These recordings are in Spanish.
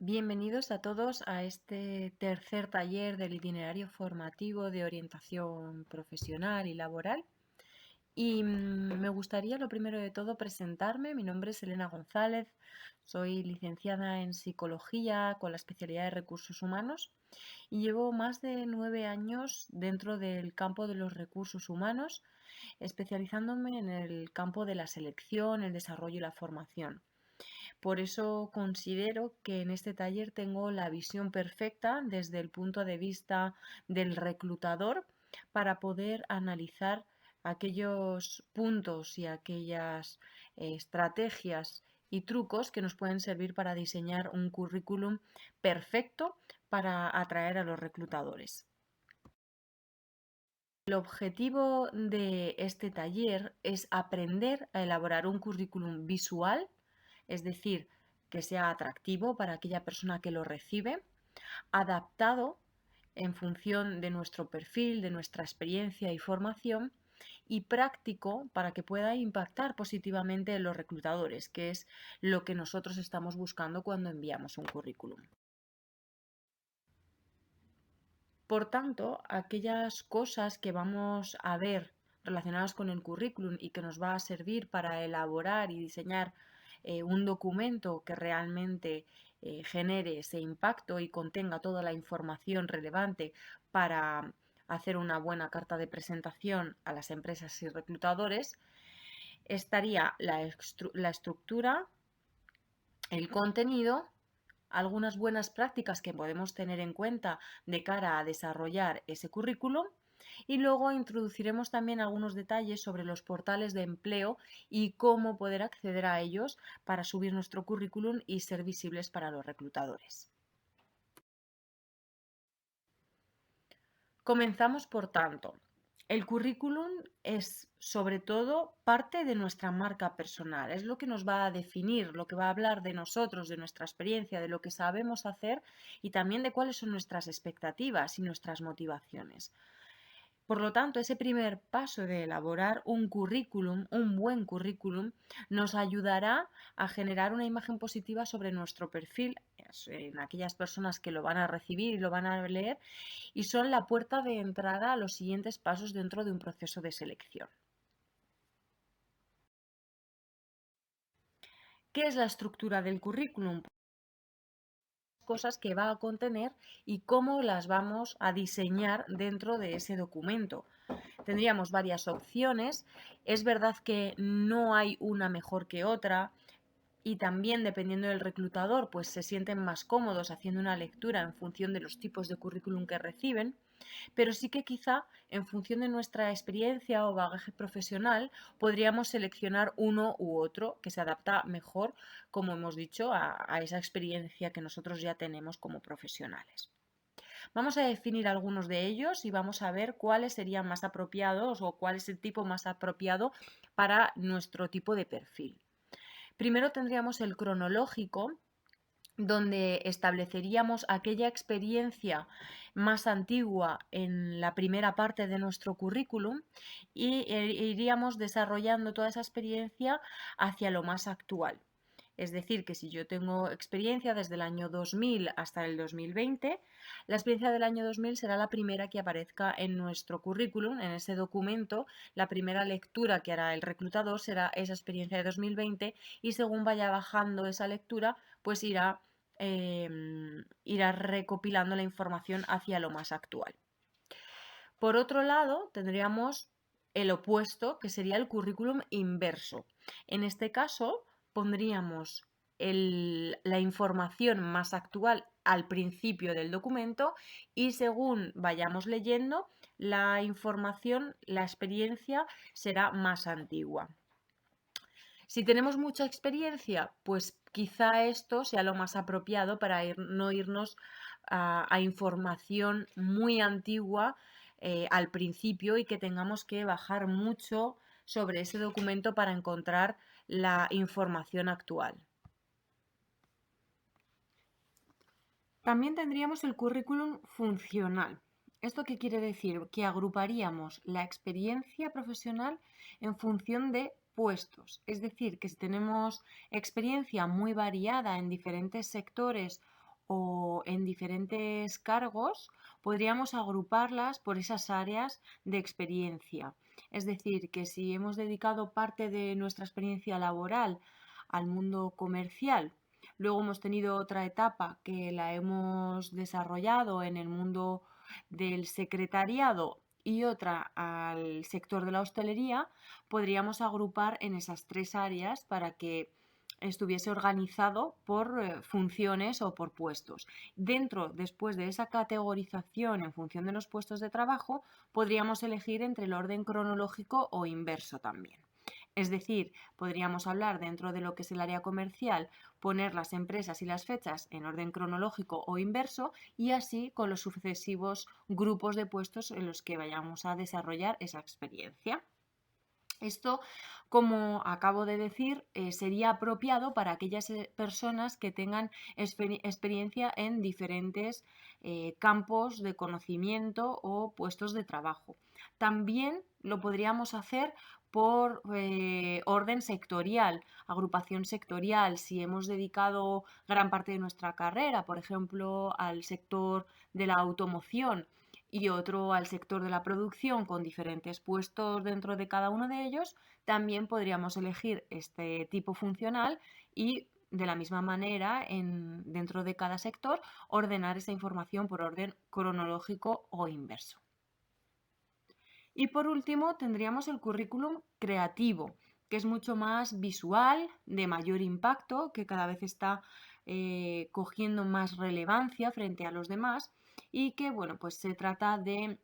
Bienvenidos a todos a este tercer taller del itinerario formativo de orientación profesional y laboral. Me gustaría lo primero de todo presentarme. Mi nombre es Elena González, soy licenciada en psicología con la especialidad de recursos humanos y llevo más de 9 años dentro del campo de los recursos humanos, especializándome en el campo de la selección, el desarrollo y la formación. Por eso considero que en este taller tengo la visión perfecta desde el punto de vista del reclutador para poder analizar aquellos puntos y aquellas estrategias y trucos que nos pueden servir para diseñar un currículum perfecto para atraer a los reclutadores. El objetivo de este taller es aprender a elaborar un currículum visual, es decir, que sea atractivo para aquella persona que lo recibe, adaptado en función de nuestro perfil, de nuestra experiencia y formación, y práctico para que pueda impactar positivamente en los reclutadores, que es lo que nosotros estamos buscando cuando enviamos un currículum. Por tanto, aquellas cosas que vamos a ver relacionadas con el currículum y que nos va a servir para elaborar y diseñar un documento que realmente genere ese impacto y contenga toda la información relevante para hacer una buena carta de presentación a las empresas y reclutadores, estaría la estructura, el contenido, algunas buenas prácticas que podemos tener en cuenta de cara a desarrollar ese currículum, y luego introduciremos también algunos detalles sobre los portales de empleo y cómo poder acceder a ellos para subir nuestro currículum y ser visibles para los reclutadores. Comenzamos, por tanto. El currículum es, sobre todo, parte de nuestra marca personal. Es lo que nos va a definir, lo que va a hablar de nosotros, de nuestra experiencia, de lo que sabemos hacer y también de cuáles son nuestras expectativas y nuestras motivaciones. Por lo tanto, ese primer paso de elaborar un currículum, un buen currículum, nos ayudará a generar una imagen positiva sobre nuestro perfil en aquellas personas que lo van a recibir y lo van a leer, y son la puerta de entrada a los siguientes pasos dentro de un proceso de selección. ¿Qué es la estructura del currículum? Cosas que va a contener y cómo las vamos a diseñar dentro de ese documento. Tendríamos varias opciones. Es verdad que no hay una mejor que otra, y también dependiendo del reclutador, pues se sienten más cómodos haciendo una lectura en función de los tipos de currículum que reciben, pero sí que quizá en función de nuestra experiencia o bagaje profesional podríamos seleccionar uno u otro que se adapta mejor, como hemos dicho, a esa experiencia que nosotros ya tenemos como profesionales. Vamos a definir algunos de ellos y vamos a ver cuáles serían más apropiados o cuál es el tipo más apropiado para nuestro tipo de perfil. Primero tendríamos el cronológico, donde estableceríamos aquella experiencia más antigua en la primera parte de nuestro currículum y iríamos desarrollando toda esa experiencia hacia lo más actual. Es decir, que si yo tengo experiencia desde el año 2000 hasta el 2020, la experiencia del año 2000 será la primera que aparezca en nuestro currículum, en ese documento. La primera lectura que hará el reclutador será esa experiencia de 2020, y según vaya bajando esa lectura, pues irá recopilando la información hacia lo más actual. Por otro lado, tendríamos el opuesto, que sería el currículum inverso. En este caso, pondríamos la información más actual al principio del documento, y según vayamos leyendo, la información, la experiencia será más antigua. Si tenemos mucha experiencia, pues quizá esto sea lo más apropiado para no irnos a información muy antigua al principio y que tengamos que bajar mucho sobre ese documento para encontrar la información actual. También tendríamos el currículum funcional. ¿Esto qué quiere decir? Que agruparíamos la experiencia profesional en función de puestos. Es decir, que si tenemos experiencia muy variada en diferentes sectores o en diferentes cargos, podríamos agruparlas por esas áreas de experiencia. Es decir, que si hemos dedicado parte de nuestra experiencia laboral al mundo comercial, luego hemos tenido otra etapa que la hemos desarrollado en el mundo del secretariado y otra al sector de la hostelería, podríamos agrupar en esas tres áreas para que estuviese organizado por funciones o por puestos. Dentro, después de esa categorización en función de los puestos de trabajo, podríamos elegir entre el orden cronológico o inverso también. Es decir, podríamos hablar dentro de lo que es el área comercial, poner las empresas y las fechas en orden cronológico o inverso y así con los sucesivos grupos de puestos en los que vayamos a desarrollar esa experiencia. Esto, como acabo de decir, sería apropiado para aquellas personas que tengan experiencia en diferentes campos de conocimiento o puestos de trabajo. También lo podríamos hacer por orden sectorial, agrupación sectorial. Si hemos dedicado gran parte de nuestra carrera, por ejemplo, al sector de la automoción, y otro al sector de la producción con diferentes puestos dentro de cada uno de ellos, también podríamos elegir este tipo funcional y de la misma manera dentro de cada sector ordenar esa información por orden cronológico o inverso. Y por último tendríamos el currículum creativo, que es mucho más visual, de mayor impacto, que cada vez está cogiendo más relevancia frente a los demás y que, bueno, pues se trata de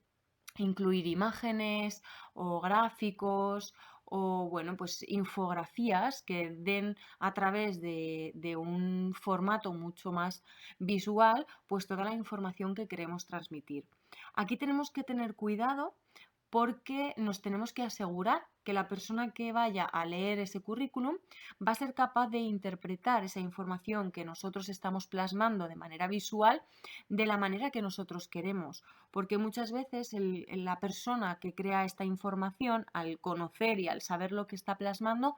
incluir imágenes o gráficos o, bueno, pues infografías que den a través de un formato mucho más visual, pues toda la información que queremos transmitir. Aquí tenemos que tener cuidado porque nos tenemos que asegurar que la persona que vaya a leer ese currículum va a ser capaz de interpretar esa información que nosotros estamos plasmando de manera visual de la manera que nosotros queremos. Porque muchas veces la persona que crea esta información, al conocer y al saber lo que está plasmando,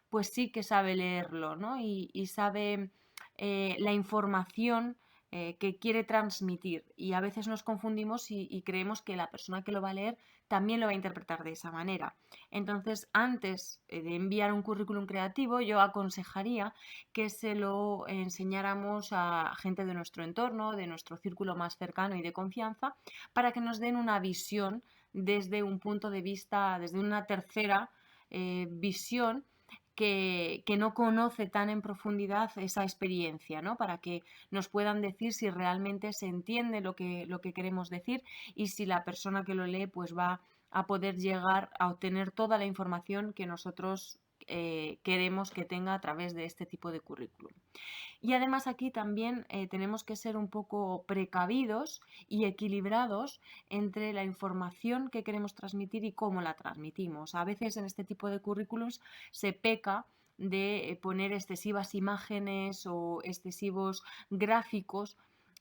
pues sí que sabe leerlo, ¿no? Y sabe la información que quiere transmitir y a veces nos confundimos y creemos que la persona que lo va a leer también lo va a interpretar de esa manera. Entonces, antes de enviar un currículum creativo, yo aconsejaría que se lo enseñáramos a gente de nuestro entorno, de nuestro círculo más cercano y de confianza, para que nos den una visión desde un punto de vista, desde una tercera visión que no conoce tan en profundidad esa experiencia, ¿no? Para que nos puedan decir si realmente se entiende lo que queremos decir y si la persona que lo lee pues va a poder llegar a obtener toda la información que nosotros queremos que tenga a través de este tipo de currículum. Y además aquí también tenemos que ser un poco precavidos y equilibrados entre la información que queremos transmitir y cómo la transmitimos. A veces en este tipo de currículums se peca de poner excesivas imágenes o excesivos gráficos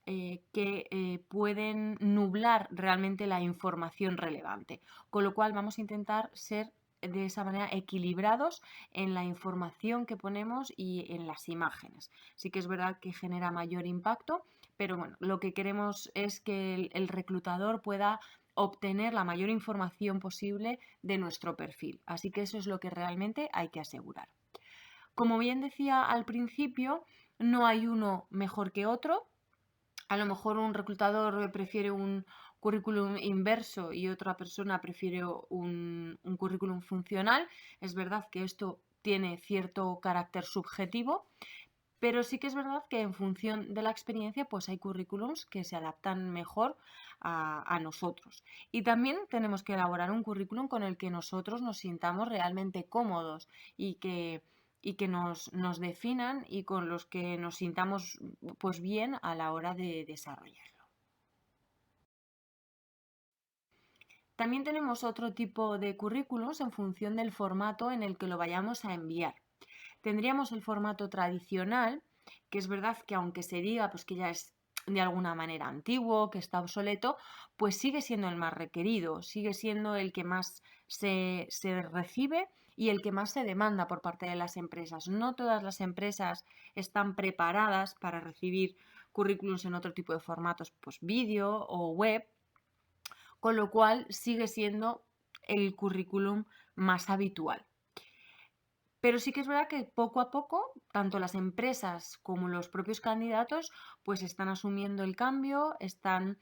que pueden nublar realmente la información relevante. Con lo cual vamos a intentar ser de esa manera equilibrados en la información que ponemos y en las imágenes. Sí que es verdad que genera mayor impacto, pero bueno, lo que queremos es que el reclutador pueda obtener la mayor información posible de nuestro perfil. Así que eso es lo que realmente hay que asegurar. Como bien decía al principio, no hay uno mejor que otro. A lo mejor un reclutador prefiere un currículum inverso y otra persona prefiere un currículum funcional. Es verdad que esto tiene cierto carácter subjetivo, pero sí que es verdad que en función de la experiencia, pues hay currículums que se adaptan mejor a nosotros. Y también tenemos que elaborar un currículum con el que nosotros nos sintamos realmente cómodos y que nos definan y con los que nos sintamos pues bien a la hora de desarrollarlo. También tenemos otro tipo de currículums en función del formato en el que lo vayamos a enviar. Tendríamos el formato tradicional, que es verdad que aunque se diga pues que ya es de alguna manera antiguo, que está obsoleto, pues sigue siendo el más requerido, sigue siendo el que más se recibe y el que más se demanda por parte de las empresas. No todas las empresas están preparadas para recibir currículums en otro tipo de formatos, pues vídeo o web, con lo cual sigue siendo el currículum más habitual. Pero sí que es verdad que poco a poco, tanto las empresas como los propios candidatos, pues están asumiendo el cambio, están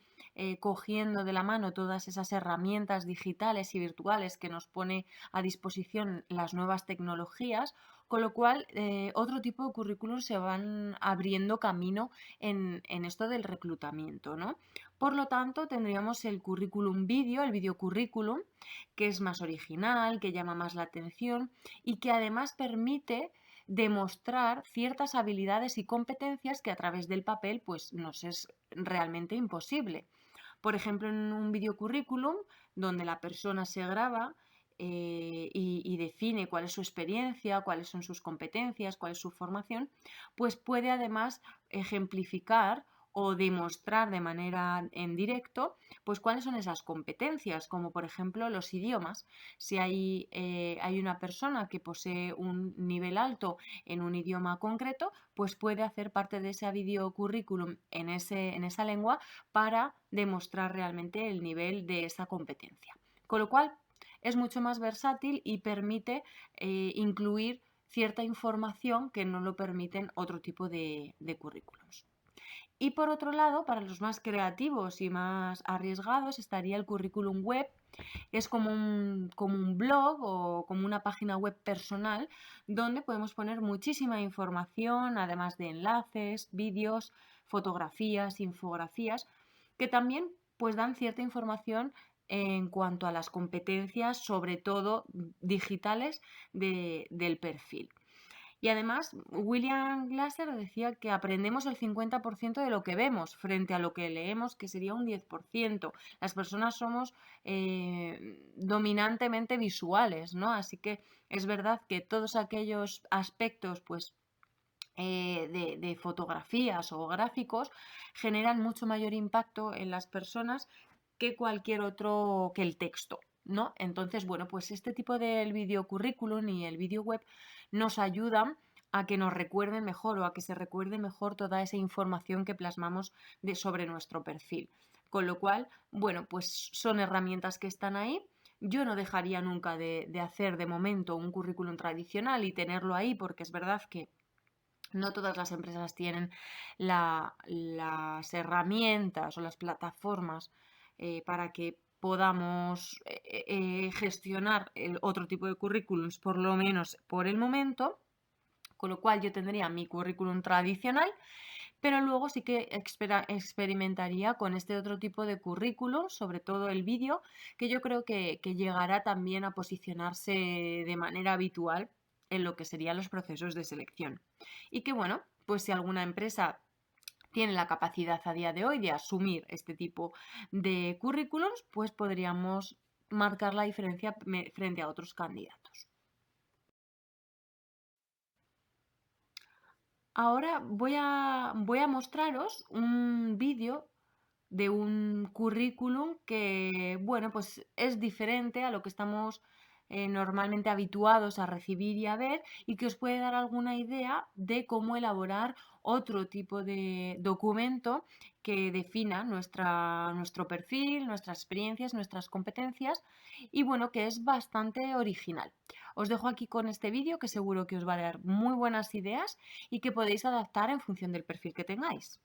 cogiendo de la mano todas esas herramientas digitales y virtuales que nos pone a disposición las nuevas tecnologías, con lo cual otro tipo de currículum se van abriendo camino en esto del reclutamiento, ¿no? Por lo tanto, tendríamos el currículum vídeo, el videocurrículum, que es más original, que llama más la atención y que además permite demostrar ciertas habilidades y competencias que a través del papel pues nos es realmente imposible. Por ejemplo, en un videocurrículum donde la persona se graba y define cuál es su experiencia, cuáles son sus competencias, cuál es su formación, pues puede además ejemplificar o demostrar de manera en directo pues cuáles son esas competencias, como por ejemplo los idiomas. Si hay una persona que posee un nivel alto en un idioma concreto, pues puede hacer parte de ese videocurrículum en esa lengua para demostrar realmente el nivel de esa competencia. Con lo cual es mucho más versátil y permite incluir cierta información que no lo permiten otro tipo de currículums. Y por otro lado, para los más creativos y más arriesgados estaría el currículum web. Es como un blog o como una página web personal donde podemos poner muchísima información, además de enlaces, vídeos, fotografías, infografías, que también pues dan cierta información en cuanto a las competencias, sobre todo digitales, del perfil. Y además, William Glasser decía que aprendemos el 50% de lo que vemos frente a lo que leemos, que sería un 10%. Las personas somos dominantemente visuales, ¿no? Así que es verdad que todos aquellos aspectos, pues, de fotografías o gráficos generan mucho mayor impacto en las personas que cualquier otro, que el texto, ¿no? Entonces, bueno, pues este tipo del videocurrículum y el vídeo web nos ayudan a que nos recuerden mejor o a que se recuerde mejor toda esa información que plasmamos sobre nuestro perfil. Con lo cual, bueno, pues son herramientas que están ahí. Yo no dejaría nunca de hacer de momento un currículum tradicional y tenerlo ahí, porque es verdad que no todas las empresas tienen las herramientas o las plataformas para que podamos gestionar otro tipo de currículums, por lo menos por el momento, con lo cual yo tendría mi currículum tradicional, pero luego sí que experimentaría con este otro tipo de currículum, sobre todo el vídeo, que yo creo que llegará también a posicionarse de manera habitual en lo que serían los procesos de selección. Y que bueno, pues si alguna empresa tiene la capacidad a día de hoy de asumir este tipo de currículums, pues podríamos marcar la diferencia frente a otros candidatos. Ahora voy a mostraros un vídeo de un currículum que, bueno, pues es diferente a lo que estamos normalmente habituados a recibir y a ver, y que os puede dar alguna idea de cómo elaborar otro tipo de documento que defina nuestro perfil, nuestras experiencias, nuestras competencias, y bueno, que es bastante original. Os dejo aquí con este vídeo que seguro que os va a dar muy buenas ideas y que podéis adaptar en función del perfil que tengáis.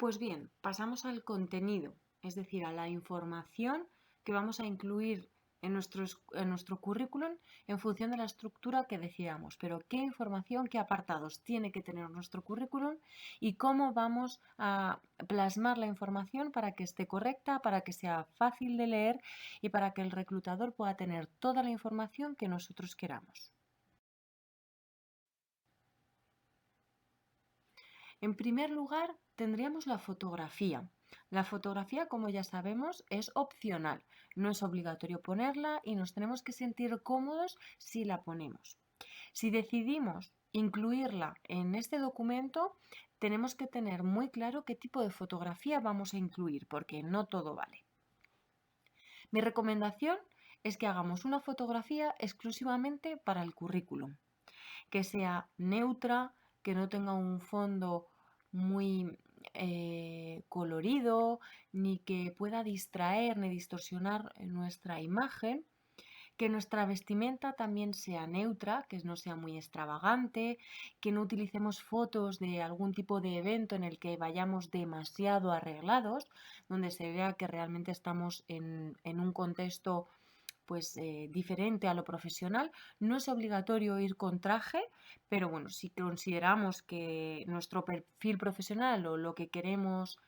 Pues bien, pasamos al contenido, es decir, a la información que vamos a incluir en nuestro currículum en función de la estructura que decidamos. Pero qué información, qué apartados tiene que tener nuestro currículum y cómo vamos a plasmar la información para que esté correcta, para que sea fácil de leer y para que el reclutador pueda tener toda la información que nosotros queramos. En primer lugar, tendríamos la fotografía. La fotografía, como ya sabemos, es opcional. No es obligatorio ponerla y nos tenemos que sentir cómodos si la ponemos. Si decidimos incluirla en este documento, tenemos que tener muy claro qué tipo de fotografía vamos a incluir, porque no todo vale. Mi recomendación es que hagamos una fotografía exclusivamente para el currículum, que sea neutra, que no tenga un fondo muy colorido, ni que pueda distraer ni distorsionar nuestra imagen, que nuestra vestimenta también sea neutra, que no sea muy extravagante, que no utilicemos fotos de algún tipo de evento en el que vayamos demasiado arreglados, donde se vea que realmente estamos en un contexto pues diferente a lo profesional. No es obligatorio ir con traje, pero bueno, si consideramos que nuestro perfil profesional o lo que queremos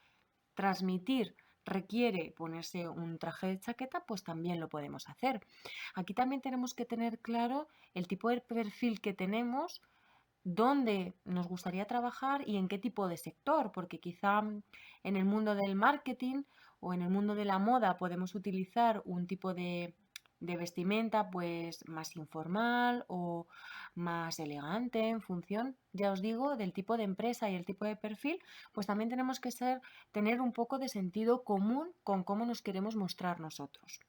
transmitir requiere ponerse un traje de chaqueta, pues también lo podemos hacer. Aquí también tenemos que tener claro el tipo de perfil que tenemos, dónde nos gustaría trabajar y en qué tipo de sector, porque quizá en el mundo del marketing o en el mundo de la moda podemos utilizar un tipo de vestimenta pues más informal o más elegante en función, ya os digo, del tipo de empresa y el tipo de perfil, pues también tenemos que tener un poco de sentido común con cómo nos queremos mostrar nosotros.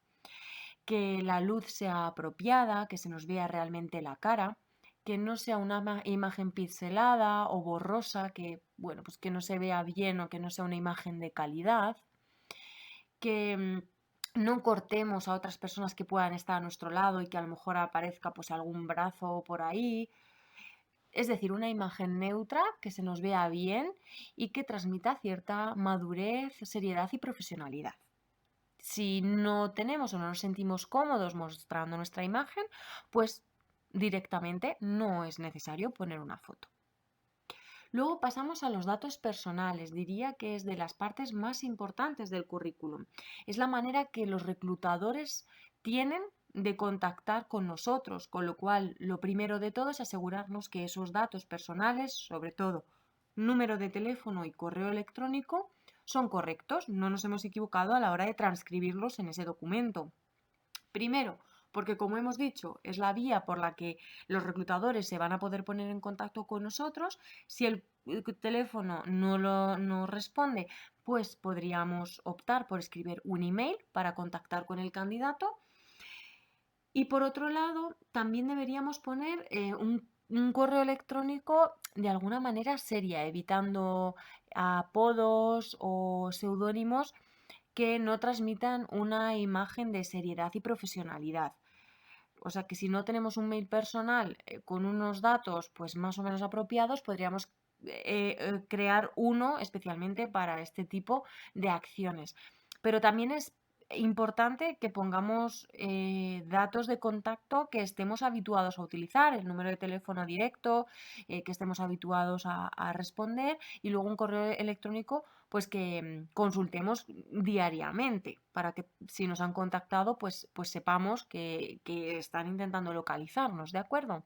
Que la luz sea apropiada, que se nos vea realmente la cara, que no sea una imagen pixelada o borrosa, que bueno, pues que no se vea bien o que no sea una imagen de calidad, que no cortemos a otras personas que puedan estar a nuestro lado y que a lo mejor aparezca pues algún brazo por ahí. Es decir, una imagen neutra que se nos vea bien y que transmita cierta madurez, seriedad y profesionalidad. Si no tenemos o no nos sentimos cómodos mostrando nuestra imagen, pues directamente no es necesario poner una foto. Luego pasamos a los datos personales. Diría que es de las partes más importantes del currículum. Es la manera que los reclutadores tienen de contactar con nosotros, con lo cual lo primero de todo es asegurarnos que esos datos personales, sobre todo número de teléfono y correo electrónico, son correctos, no nos hemos equivocado a la hora de transcribirlos en ese documento. Primero, porque como hemos dicho, es la vía por la que los reclutadores se van a poder poner en contacto con nosotros. Si el teléfono no responde, pues podríamos optar por escribir un email para contactar con el candidato. Y por otro lado, también deberíamos poner un correo electrónico de alguna manera seria, evitando apodos o seudónimos que no transmitan una imagen de seriedad y profesionalidad. O sea que si no tenemos un mail personal con unos datos pues más o menos apropiados, podríamos crear uno especialmente para este tipo de acciones. Pero también es importante que pongamos datos de contacto que estemos habituados a utilizar, el número de teléfono directo, que estemos habituados a responder y luego un correo electrónico pues que consultemos diariamente para que si nos han contactado pues sepamos que están intentando localizarnos, ¿de acuerdo?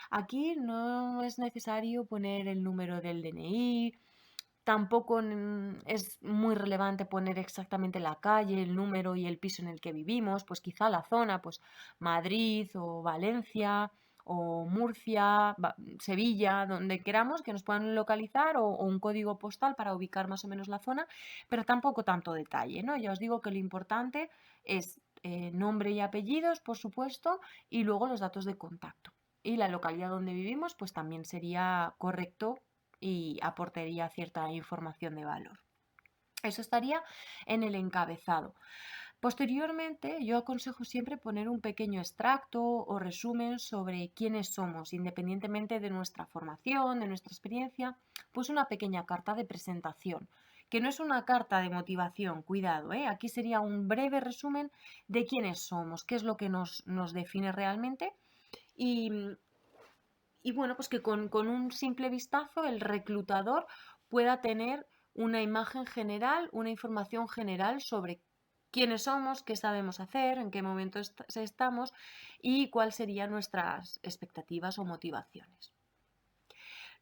Aquí no es necesario poner el número del DNI, tampoco es muy relevante poner exactamente la calle, el número y el piso en el que vivimos, pues quizá la zona, pues Madrid o Valencia o Murcia, Sevilla, donde queramos que nos puedan localizar o un código postal para ubicar más o menos la zona, pero tampoco tanto detalle, ¿no? Ya os digo que lo importante es nombre y apellidos, por supuesto, y luego los datos de contacto. Y la localidad donde vivimos, pues también sería correcto y aportaría cierta información de valor. Eso estaría en el encabezado. Posteriormente, yo aconsejo siempre poner un pequeño extracto o resumen sobre quiénes somos, independientemente de nuestra formación, de nuestra experiencia, pues una pequeña carta de presentación que no es una carta de motivación, cuidado, ¿eh? Aquí sería un breve resumen de quiénes somos, qué es lo que nos define realmente y, y bueno, pues que con un simple vistazo el reclutador pueda tener una imagen general, una información general sobre quiénes somos, qué sabemos hacer, en qué momento estamos y cuáles serían nuestras expectativas o motivaciones.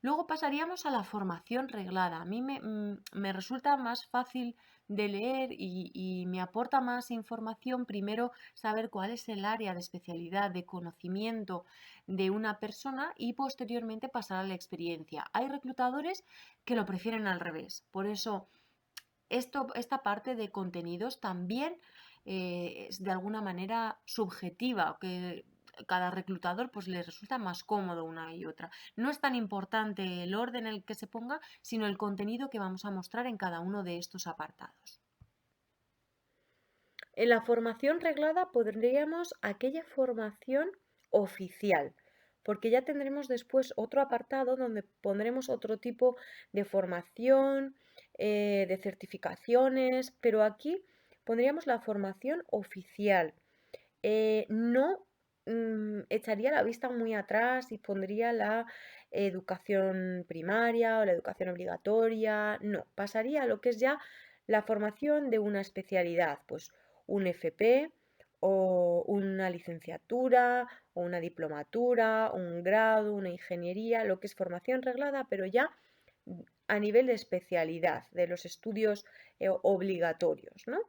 Luego pasaríamos a la formación reglada. A mí me resulta más fácil de leer y me aporta más información primero saber cuál es el área de especialidad, de conocimiento de una persona y posteriormente pasar a la experiencia. Hay reclutadores que lo prefieren al revés. Por eso esta parte de contenidos también es de alguna manera subjetiva, que cada reclutador pues le resulta más cómodo una y otra. No es tan importante el orden en el que se ponga, sino el contenido que vamos a mostrar en cada uno de estos apartados. En la formación reglada pondríamos aquella formación oficial, porque ya tendremos después otro apartado donde pondremos otro tipo de formación, de certificaciones, pero aquí pondríamos la formación oficial. No echaría la vista muy atrás y pondría la educación primaria o la educación obligatoria, no, pasaría a lo que es ya la formación de una especialidad, pues un FP o una licenciatura o una diplomatura, un grado, una ingeniería, lo que es formación reglada, pero ya a nivel de especialidad, de los estudios obligatorios, ¿no?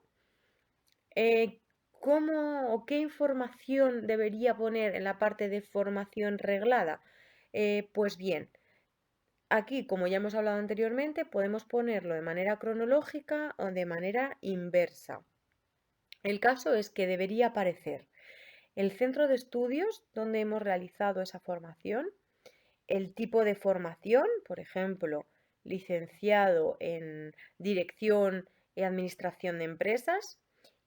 ¿Cómo o qué información debería poner en la parte de formación reglada? Pues bien, aquí, como ya hemos hablado anteriormente, podemos ponerlo de manera cronológica o de manera inversa. El caso es que debería aparecer el centro de estudios donde hemos realizado esa formación, el tipo de formación, por ejemplo, licenciado en Dirección y Administración de Empresas,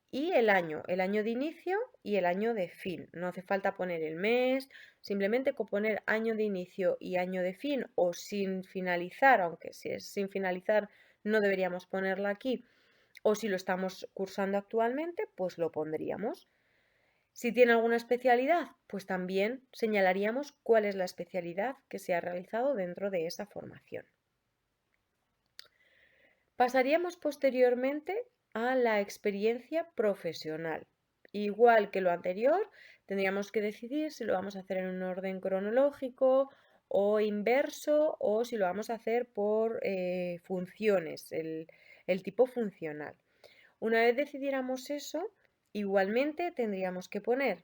y el año de inicio y el año de fin. No hace falta poner el mes, simplemente con poner año de inicio y año de fin o sin finalizar, aunque si es sin finalizar no deberíamos ponerla aquí, o si lo estamos cursando actualmente, pues lo pondríamos. Si tiene alguna especialidad, pues también señalaríamos cuál es la especialidad que se ha realizado dentro de esa formación. Pasaríamos posteriormente a la experiencia profesional. Igual que lo anterior, tendríamos que decidir si lo vamos a hacer en un orden cronológico o inverso o si lo vamos a hacer por funciones, el tipo funcional. Una vez decidiéramos eso, igualmente tendríamos que poner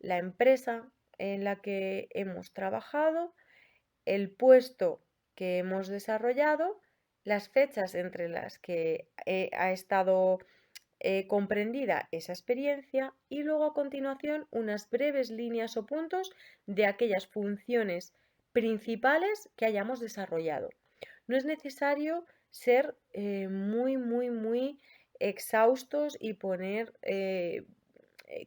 la empresa en la que hemos trabajado, el puesto que hemos desarrollado, las fechas entre las que ha estado comprendida esa experiencia y luego a continuación unas breves líneas o puntos de aquellas funciones principales que hayamos desarrollado. No es necesario ser muy exhaustos y poner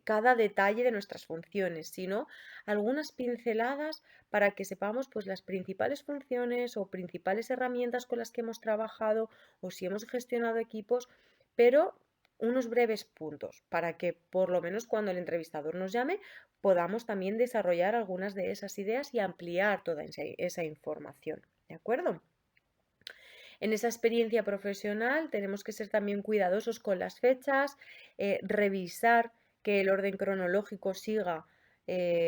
cada detalle de nuestras funciones, sino algunas pinceladas para que sepamos pues las principales funciones o principales herramientas con las que hemos trabajado o si hemos gestionado equipos, pero unos breves puntos para que por lo menos cuando el entrevistador nos llame podamos también desarrollar algunas de esas ideas y ampliar toda esa información. ¿De acuerdo? En esa experiencia profesional tenemos que ser también cuidadosos con las fechas, revisar que el orden cronológico siga,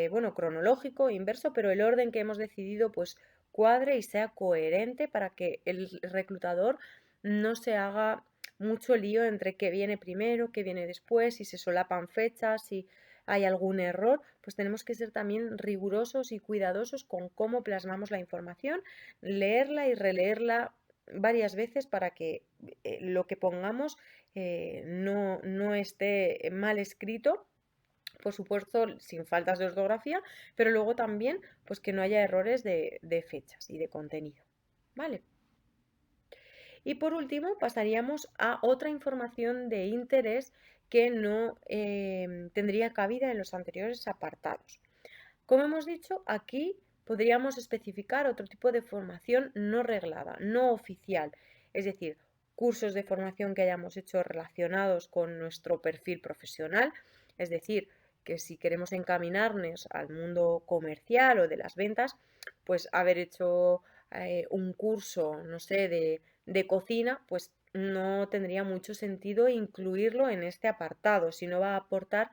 bueno, cronológico, inverso, pero el orden que hemos decidido pues cuadre y sea coherente para que el reclutador no se haga mucho lío entre qué viene primero, qué viene después, si se solapan fechas, si hay algún error, pues tenemos que ser también rigurosos y cuidadosos con cómo plasmamos la información, leerla y releerla varias veces para que lo que pongamos no esté mal escrito, por supuesto sin faltas de ortografía, pero luego también pues que no haya errores de fechas y de contenido. ¿Vale? Y por último pasaríamos a otra información de interés que no tendría cabida en los anteriores apartados. Como hemos dicho, aquí podríamos especificar otro tipo de formación no reglada, no oficial, es decir, cursos de formación que hayamos hecho relacionados con nuestro perfil profesional, es decir, que si queremos encaminarnos al mundo comercial o de las ventas, pues haber hecho un curso, no sé, de cocina, pues no tendría mucho sentido incluirlo en este apartado, si no va a aportar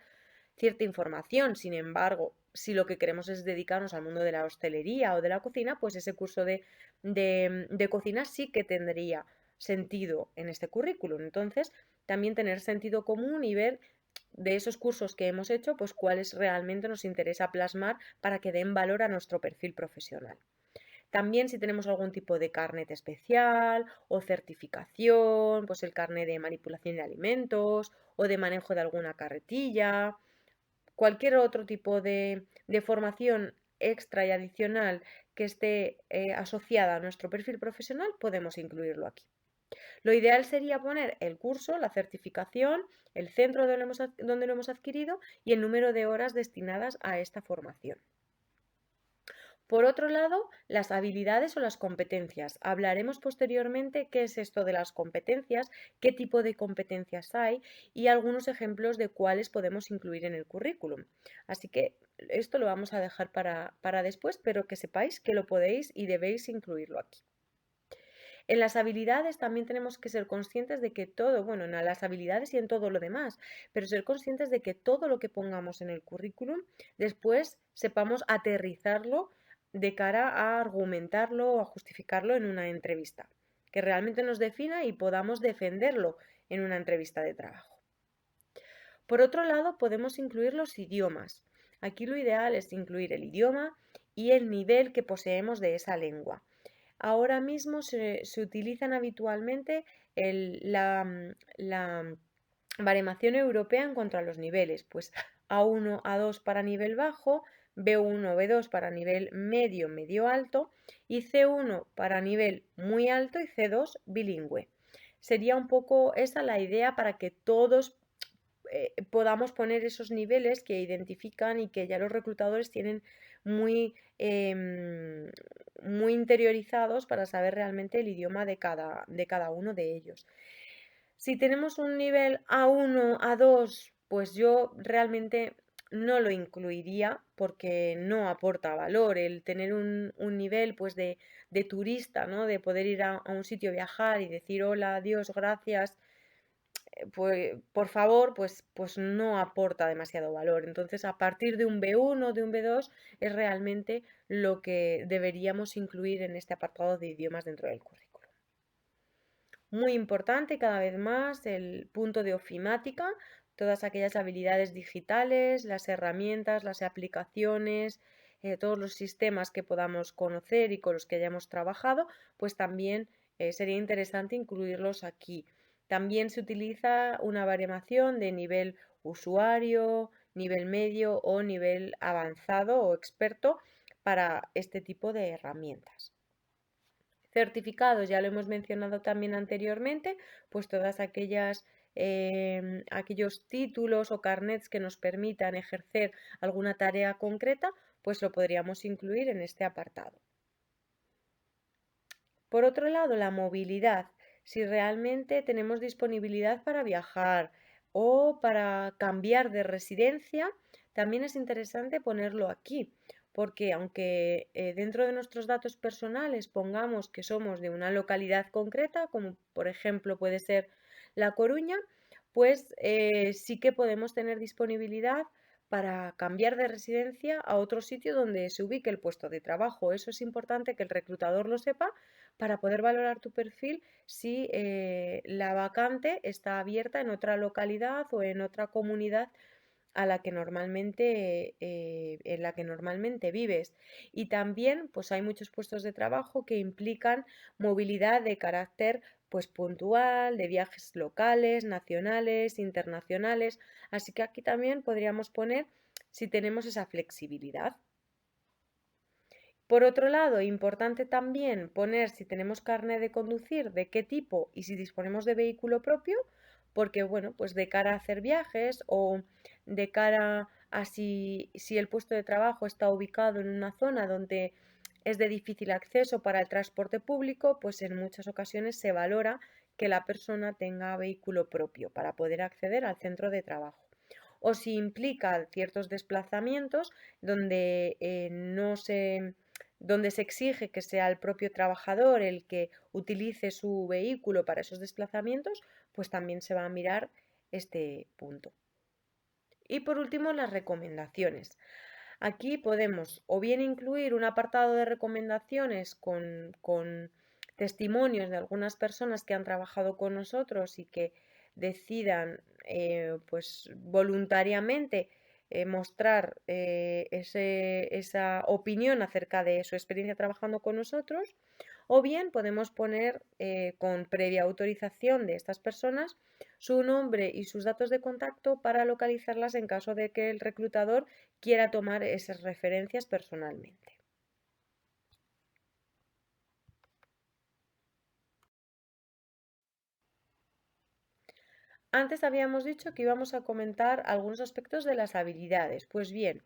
cierta información. Sin embargo, si lo que queremos es dedicarnos al mundo de la hostelería o de la cocina, pues ese curso de cocina sí que tendría sentido en este currículum. Entonces, también tener sentido común y ver de esos cursos que hemos hecho, pues cuáles realmente nos interesa plasmar para que den valor a nuestro perfil profesional. También si tenemos algún tipo de carnet especial o certificación, pues el carnet de manipulación de alimentos o de manejo de alguna carretilla, cualquier otro tipo de formación extra y adicional que esté asociada a nuestro perfil profesional, podemos incluirlo aquí. Lo ideal sería poner el curso, la certificación, el centro donde lo hemos adquirido y el número de horas destinadas a esta formación. Por otro lado, las habilidades o las competencias. Hablaremos posteriormente qué es esto de las competencias, qué tipo de competencias hay y algunos ejemplos de cuáles podemos incluir en el currículum. Así que esto lo vamos a dejar para después, pero que sepáis que lo podéis y debéis incluirlo aquí. En las habilidades también tenemos que ser conscientes de que todo, bueno, en las habilidades y en todo lo demás, pero ser conscientes de que todo lo que pongamos en el currículum, después sepamos aterrizarlo de cara a argumentarlo o a justificarlo en una entrevista, que realmente nos defina y podamos defenderlo en una entrevista de trabajo. Por otro lado, podemos incluir los idiomas. Aquí lo ideal es incluir el idioma y el nivel que poseemos de esa lengua. Ahora mismo se utilizan habitualmente la baremación europea en cuanto a los niveles, pues A1, A2 para nivel bajo, B1, B2 para nivel medio, medio alto y C1 para nivel muy alto y C2 bilingüe. Sería un poco esa la idea para que todos podamos poner esos niveles que identifican y que ya los reclutadores tienen muy, muy interiorizados para saber realmente el idioma de cada uno de ellos. Si tenemos un nivel A1, A2, pues yo realmente no lo incluiría porque no aporta valor el tener un nivel pues de turista, ¿no? De poder ir a un sitio, viajar y decir hola, adiós, gracias, pues, por favor, pues no aporta demasiado valor. Entonces, a partir de un B1 o de un B2 es realmente lo que deberíamos incluir en este apartado de idiomas dentro del currículo. Muy importante cada vez más el punto de ofimática, todas aquellas habilidades digitales, las herramientas, las aplicaciones, todos los sistemas que podamos conocer y con los que hayamos trabajado, pues también sería interesante incluirlos aquí. También se utiliza una baremación de nivel usuario, nivel medio o nivel avanzado o experto para este tipo de herramientas. Certificados, ya lo hemos mencionado también anteriormente, pues todas aquellos títulos o carnets que nos permitan ejercer alguna tarea concreta, pues lo podríamos incluir en este apartado. Por otro lado, la movilidad. Si realmente tenemos disponibilidad para viajar o para cambiar de residencia, también es interesante ponerlo aquí, porque aunque dentro de nuestros datos personales pongamos que somos de una localidad concreta, como por ejemplo puede ser La Coruña, pues sí que podemos tener disponibilidad para cambiar de residencia a otro sitio donde se ubique el puesto de trabajo. Eso es importante que el reclutador lo sepa para poder valorar tu perfil si la vacante está abierta en otra localidad o en otra comunidad a la que normalmente, en la que normalmente vives. Y también pues hay muchos puestos de trabajo que implican movilidad de carácter pues puntual, de viajes locales, nacionales, internacionales. Así que aquí también podríamos poner si tenemos esa flexibilidad. Por otro lado, importante también poner si tenemos carnet de conducir, de qué tipo y si disponemos de vehículo propio, porque bueno, pues de cara a hacer viajes o de cara a si el puesto de trabajo está ubicado en una zona donde es de difícil acceso para el transporte público, pues en muchas ocasiones se valora que la persona tenga vehículo propio para poder acceder al centro de trabajo. O si implica ciertos desplazamientos donde donde se exige que sea el propio trabajador el que utilice su vehículo para esos desplazamientos, pues también se va a mirar este punto. Y por último, las recomendaciones. Aquí podemos o bien incluir un apartado de recomendaciones con testimonios de algunas personas que han trabajado con nosotros y que decidan pues voluntariamente mostrar esa opinión acerca de su experiencia trabajando con nosotros, o bien podemos poner con previa autorización de estas personas su nombre y sus datos de contacto para localizarlas en caso de que el reclutador quiera tomar esas referencias personalmente. Antes habíamos dicho que íbamos a comentar algunos aspectos de las habilidades. Pues bien,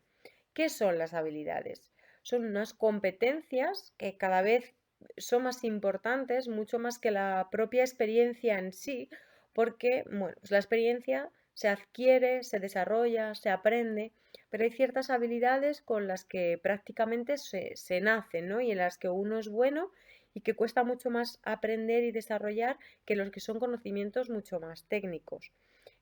¿qué son las habilidades? Son unas competencias que cada vez son más importantes, mucho más que la propia experiencia en sí, porque bueno, pues la experiencia se adquiere, se desarrolla, se aprende, pero hay ciertas habilidades con las que prácticamente se nacen, ¿no? Y en las que uno es bueno y que cuesta mucho más aprender y desarrollar que los que son conocimientos mucho más técnicos.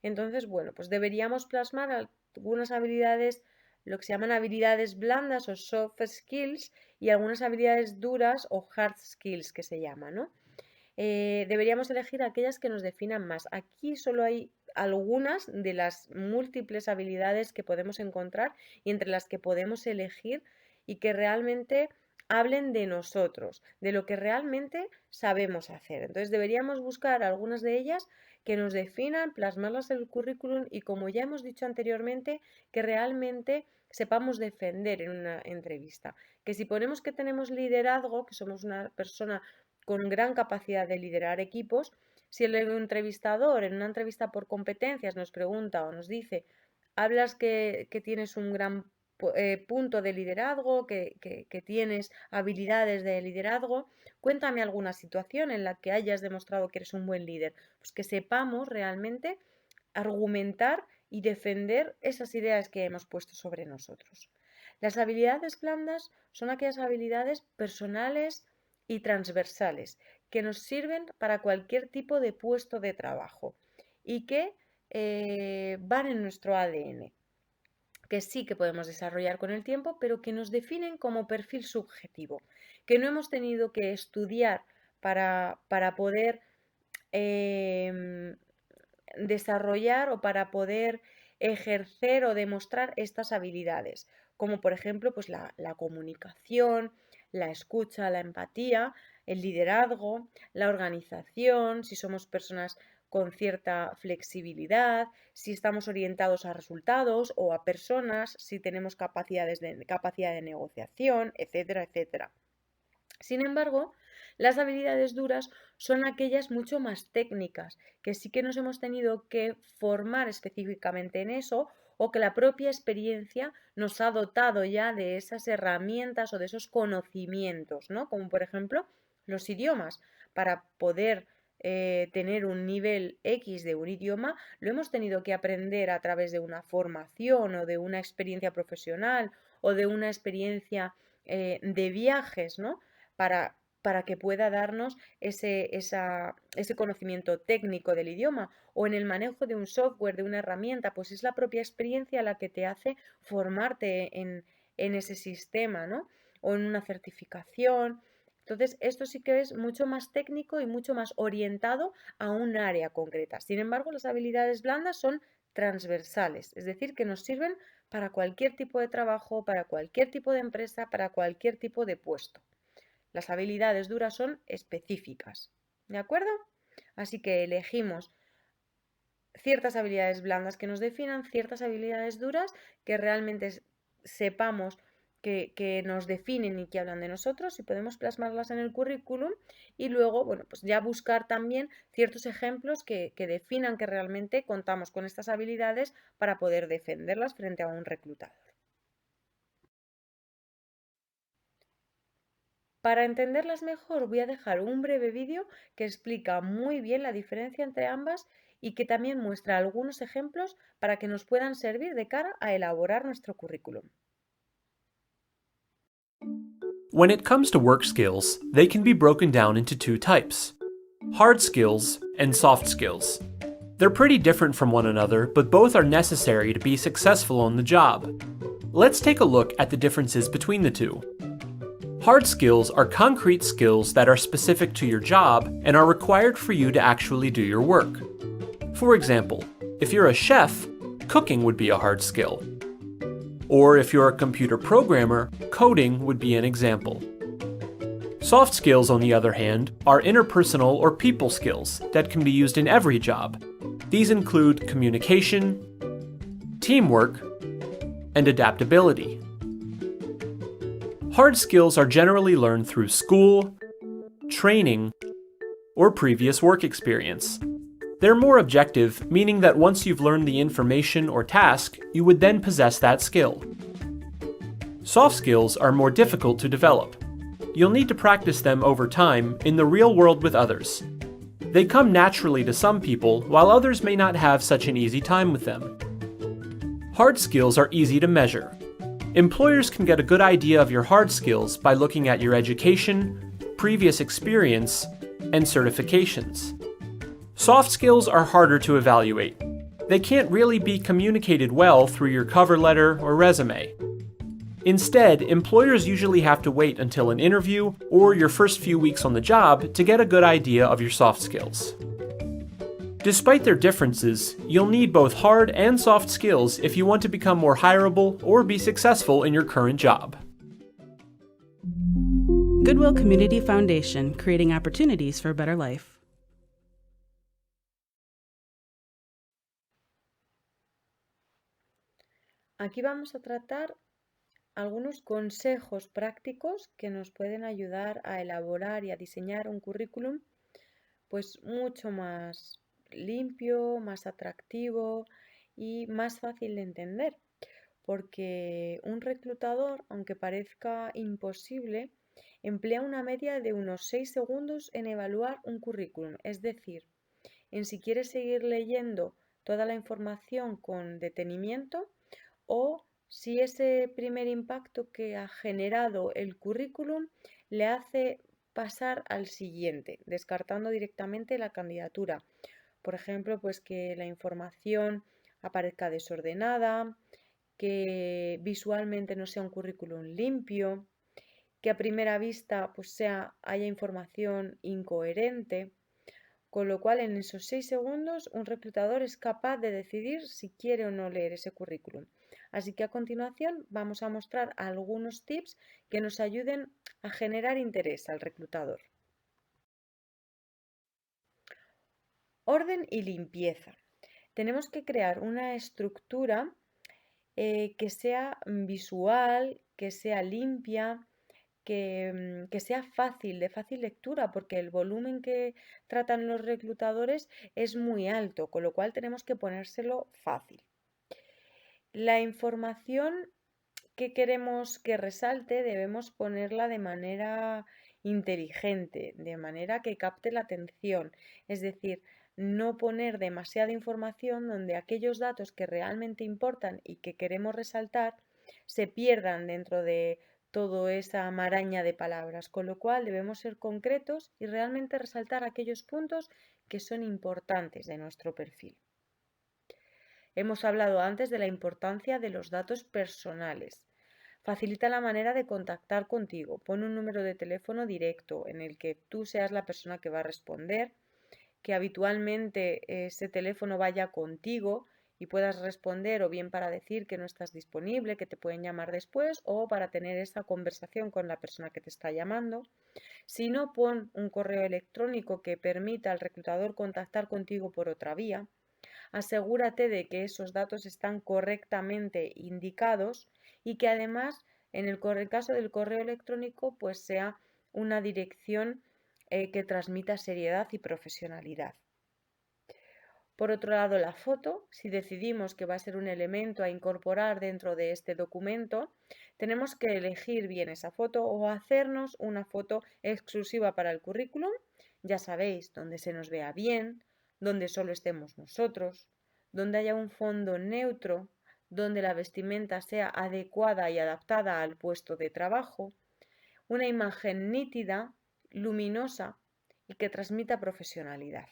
Entonces, bueno, pues deberíamos plasmar algunas habilidades, lo que se llaman habilidades blandas o soft skills, y algunas habilidades duras o hard skills que se llaman, ¿no? Deberíamos elegir aquellas que nos definan más. Aquí solo hay algunas de las múltiples habilidades que podemos encontrar y entre las que podemos elegir y que realmente hablen de nosotros, de lo que realmente sabemos hacer. Entonces deberíamos buscar algunas de ellas que nos definan, plasmarlas en el currículum y, como ya hemos dicho anteriormente, que realmente sepamos defender en una entrevista. Que si ponemos que tenemos liderazgo, que somos una persona con gran capacidad de liderar equipos, si el entrevistador en una entrevista por competencias nos pregunta o nos dice, hablas que tienes un gran punto de liderazgo, que tienes habilidades de liderazgo, cuéntame alguna situación en la que hayas demostrado que eres un buen líder. Pues que sepamos realmente argumentar y defender esas ideas que hemos puesto sobre nosotros. Las habilidades blandas son aquellas habilidades personales y transversales que nos sirven para cualquier tipo de puesto de trabajo y que van en nuestro ADN, que sí que podemos desarrollar con el tiempo, pero que nos definen como perfil subjetivo, que no hemos tenido que estudiar para poder desarrollar o para poder ejercer o demostrar estas habilidades, como por ejemplo pues la comunicación, la escucha, la empatía, el liderazgo, la organización, si somos personas con cierta flexibilidad, si estamos orientados a resultados o a personas, si tenemos capacidad de negociación, etcétera, etcétera. Sin embargo, las habilidades duras son aquellas mucho más técnicas, que sí que nos hemos tenido que formar específicamente en eso o que la propia experiencia nos ha dotado ya de esas herramientas o de esos conocimientos, ¿no? Como por ejemplo los idiomas. Para poder tener un nivel X de un idioma, lo hemos tenido que aprender a través de una formación o de una experiencia profesional o de una experiencia de viajes, ¿no? Para que pueda darnos ese conocimiento técnico del idioma, o en el manejo de un software, de una herramienta, pues es la propia experiencia la que te hace formarte en ese sistema, ¿no? O en una certificación. Entonces, esto sí que es mucho más técnico y mucho más orientado a un área concreta. Sin embargo, las habilidades blandas son transversales, es decir, que nos sirven para cualquier tipo de trabajo, para cualquier tipo de empresa, para cualquier tipo de puesto. Las habilidades duras son específicas, ¿de acuerdo? Así que elegimos ciertas habilidades blandas que nos definan, ciertas habilidades duras que realmente sepamos que nos definen y que hablan de nosotros y podemos plasmarlas en el currículum y luego, bueno, pues ya buscar también ciertos ejemplos que definan que realmente contamos con estas habilidades para poder defenderlas frente a un reclutador. Para entenderlas mejor voy a dejar un breve vídeo que explica muy bien la diferencia entre ambas y que también muestra algunos ejemplos para que nos puedan servir de cara a elaborar nuestro currículum. When it comes to work skills, they can be broken down into two types: hard skills and soft skills. They're pretty different from one another, but both are necessary to be successful on the job. Let's take a look at the differences between the two. Hard skills are concrete skills that are specific to your job and are required for you to actually do your work. For example, if you're a chef, cooking would be a hard skill. Or if you're a computer programmer, coding would be an example. Soft skills, on the other hand, are interpersonal or people skills that can be used in every job. These include communication, teamwork, and adaptability. Hard skills are generally learned through school, training, or previous work experience. They're more objective, meaning that once you've learned the information or task, you would then possess that skill. Soft skills are more difficult to develop. You'll need to practice them over time in the real world with others. They come naturally to some people, while others may not have such an easy time with them. Hard skills are easy to measure. Employers can get a good idea of your hard skills by looking at your education, previous experience, and certifications. Soft skills are harder to evaluate. They can't really be communicated well through your cover letter or resume. Instead, employers usually have to wait until an interview or your first few weeks on the job to get a good idea of your soft skills. Despite their differences, you'll need both hard and soft skills if you want to become more hireable or be successful in your current job. Goodwill Community Foundation, creating opportunities for a better life. Aquí vamos a tratar algunos consejos prácticos que nos pueden ayudar a elaborar y a diseñar un currículum pues mucho más limpio, más atractivo y más fácil de entender, porque un reclutador, aunque parezca imposible, emplea una media de unos 6 segundos en evaluar un currículum, es decir, en si quieres seguir leyendo toda la información con detenimiento o si ese primer impacto que ha generado el currículum le hace pasar al siguiente, descartando directamente la candidatura. Por ejemplo, pues que la información aparezca desordenada, que visualmente no sea un currículum limpio, que a primera vista pues haya información incoherente, con lo cual en esos 6 segundos un reclutador es capaz de decidir si quiere o no leer ese currículum. Así que a continuación vamos a mostrar algunos tips que nos ayuden a generar interés al reclutador. Orden y limpieza. Tenemos que crear una estructura que sea visual, que sea limpia, que sea fácil, de fácil lectura, porque el volumen que tratan los reclutadores es muy alto, con lo cual tenemos que ponérselo fácil. La información que queremos que resalte debemos ponerla de manera inteligente, de manera que capte la atención, es decir, no poner demasiada información donde aquellos datos que realmente importan y que queremos resaltar se pierdan dentro de toda esa maraña de palabras, con lo cual debemos ser concretos y realmente resaltar aquellos puntos que son importantes de nuestro perfil. Hemos hablado antes de la importancia de los datos personales. Facilita la manera de contactar contigo. Pon un número de teléfono directo en el que tú seas la persona que va a responder, que habitualmente ese teléfono vaya contigo y puedas responder o bien para decir que no estás disponible, que te pueden llamar después o para tener esta conversación con la persona que te está llamando. Si no, pon un correo electrónico que permita al reclutador contactar contigo por otra vía. Asegúrate de que esos datos están correctamente indicados y que además en el caso del correo electrónico pues sea una dirección que transmita seriedad y profesionalidad. Por otro lado, la foto, si decidimos que va a ser un elemento a incorporar dentro de este documento, tenemos que elegir bien esa foto o hacernos una foto exclusiva para el currículum. Ya sabéis, donde se nos vea bien, donde solo estemos nosotros, donde haya un fondo neutro, donde la vestimenta sea adecuada y adaptada al puesto de trabajo, una imagen nítida, luminosa y que transmita profesionalidad.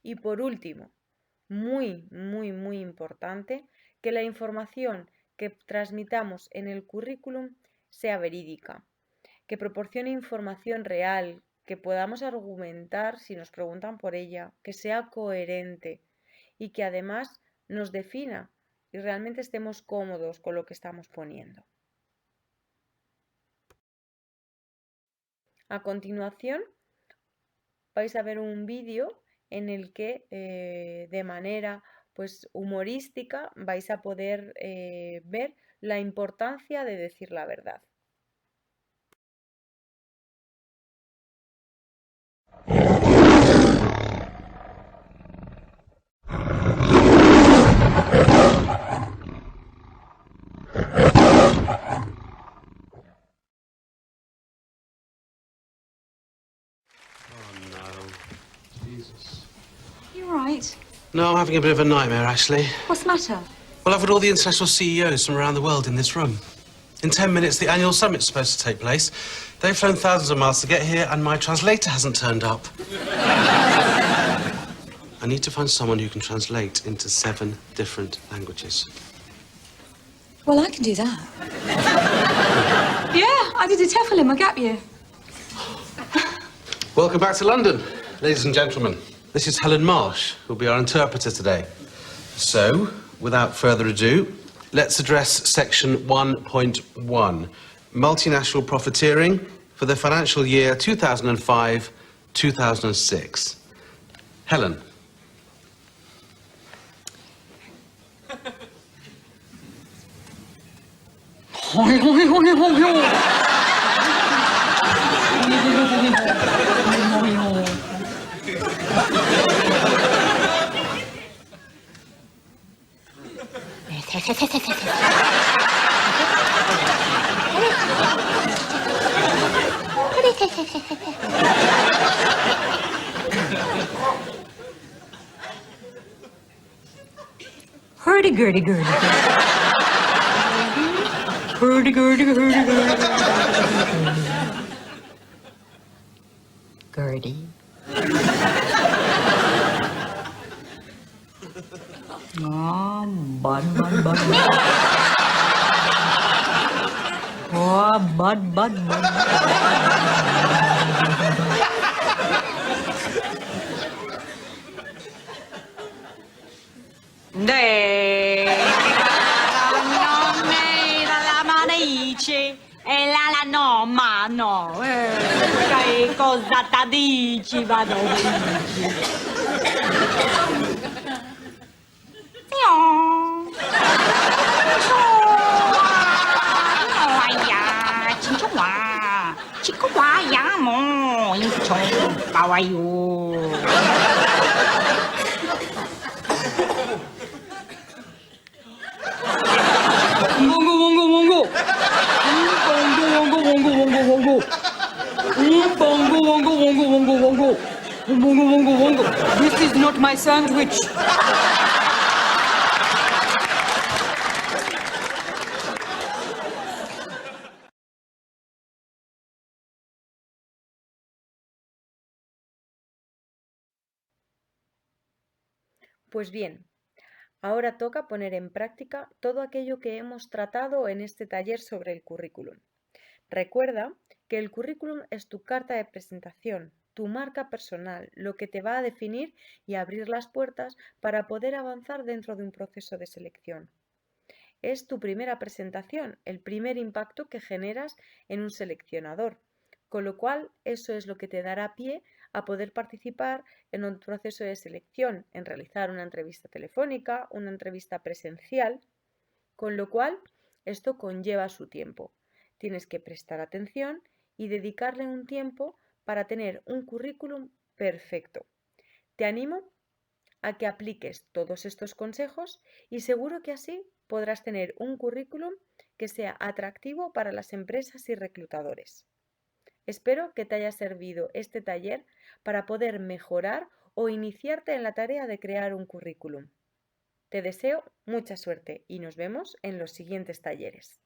Y por último, muy importante, que la información que transmitamos en el currículum sea verídica, que proporcione información real, que podamos argumentar si nos preguntan por ella, que sea coherente y que además nos defina y realmente estemos cómodos con lo que estamos poniendo. A continuación vais a ver un vídeo en el que de manera humorística vais a poder ver la importancia de decir la verdad. You right? No, I'm having a bit of a nightmare, actually. What's the matter? Well, I've had all the international CEOs from around the world in this room. In 10 minutes, the annual summit's supposed to take place. They've flown thousands of miles to get here, and my translator hasn't turned up. I need to find someone who can translate into 7 different languages. Well, I can do that. Yeah, I did a TEFL in my gap year. Welcome back to London, ladies and gentlemen. This is Helen Marsh, who'll be our interpreter today. So, without further ado, let's address section 1.1, multinational profiteering for the financial year 2005-2006. Helen. Hurdy-gurdy-gurdy. Hurdy-gurdy-gurdy-gurdy. Gurdy. Oh, bud. Oh, bud. No, ma no, che cosa ti dici, vado dici? This is not my sandwich. Pues bien, ahora toca poner en práctica todo aquello que hemos tratado en este taller sobre el currículum. Recuerda que el currículum es tu carta de presentación, tu marca personal, lo que te va a definir y abrir las puertas para poder avanzar dentro de un proceso de selección. Es tu primera presentación, el primer impacto que generas en un seleccionador, con lo cual eso es lo que te dará pie a poder participar en un proceso de selección, en realizar una entrevista telefónica, una entrevista presencial, con lo cual esto conlleva su tiempo. Tienes que prestar atención y dedicarle un tiempo para tener un currículum perfecto. Te animo a que apliques todos estos consejos y seguro que así podrás tener un currículum que sea atractivo para las empresas y reclutadores. Espero que te haya servido este taller para poder mejorar o iniciarte en la tarea de crear un currículum. Te deseo mucha suerte y nos vemos en los siguientes talleres.